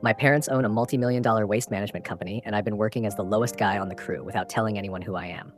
My parents own a multi-million-dollar waste management company, and I've been working as the lowest guy on the crew without telling anyone who I am.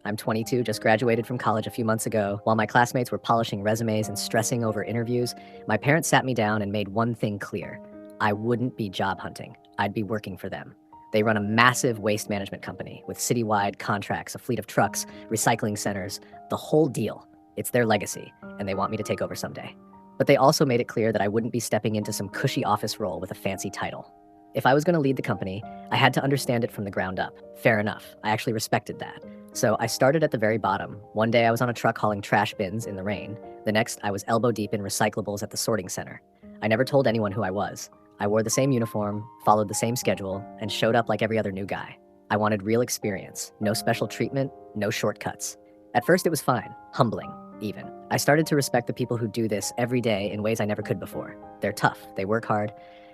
I'm 22, just graduated from college a few months ago. While my classmates were polishing resumes and stressing over interviews, my parents sat me down and made one thing clear. I wouldn't be job hunting. I'd be working for them. They run a massive waste management company with citywide contracts, a fleet of trucks, recycling centers, the whole deal. It's their legacy, and they want me to take over someday. But they also made it clear that I wouldn't be stepping into some cushy office role with a fancy title. If I was going to lead the company, I had to understand it from the ground up. Fair enough. I actually respected that. So I started at the very bottom. One day I was on a truck hauling trash bins in the rain. The next, I was elbow deep in recyclables at the sorting center. I never told anyone who I was. I wore the same uniform, followed the same schedule, and showed up like every other new guy. I wanted real experience, no special treatment, no shortcuts. At first it was fine, humbling, even. I started to respect the people who do this every day in ways I never could before. They're tough, they work hard,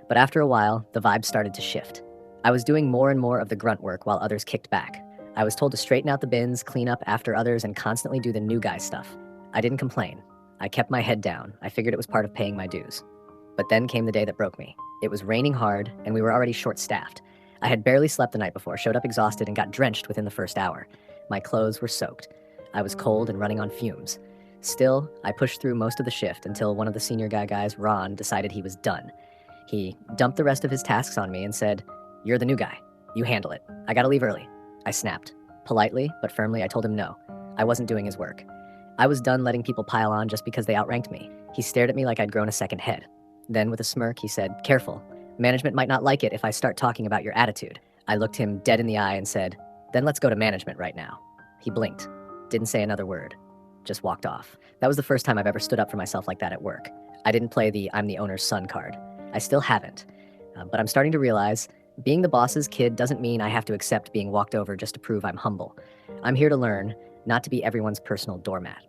but after a while, the vibe started to shift. I was doing more and more of the grunt work while others kicked back. I was told to straighten out the bins, clean up after others, and constantly do the new guy stuff. I didn't complain. I kept my head down. I figured it was part of paying my dues. But then came the day that broke me. It was raining hard, and we were already short-staffed. I had barely slept the night before, showed up exhausted, and got drenched within the first hour. My clothes were soaked. I was cold and running on fumes. Still, I pushed through most of the shift until one of the senior guys, Ron, decided he was done. He dumped the rest of his tasks on me and said, "You're the new guy. You handle it. I gotta leave early." I snapped. Politely, but firmly, I told him no. I wasn't doing his work. I was done letting people pile on just because they outranked me. He stared at me like I'd grown a second head. Then, with a smirk, he said, "Careful. Management might not like it if I start talking about your attitude." I looked him dead in the eye and said, "Then let's go to management right now." He blinked, didn't say another word, just walked off. That was the first time I've ever stood up for myself like that at work. I didn't play the "I'm the owner's son" card. I still haven't. But I'm starting to realize being the boss's kid doesn't mean I have to accept being walked over just to prove I'm humble. I'm here to learn, not to be everyone's personal doormat.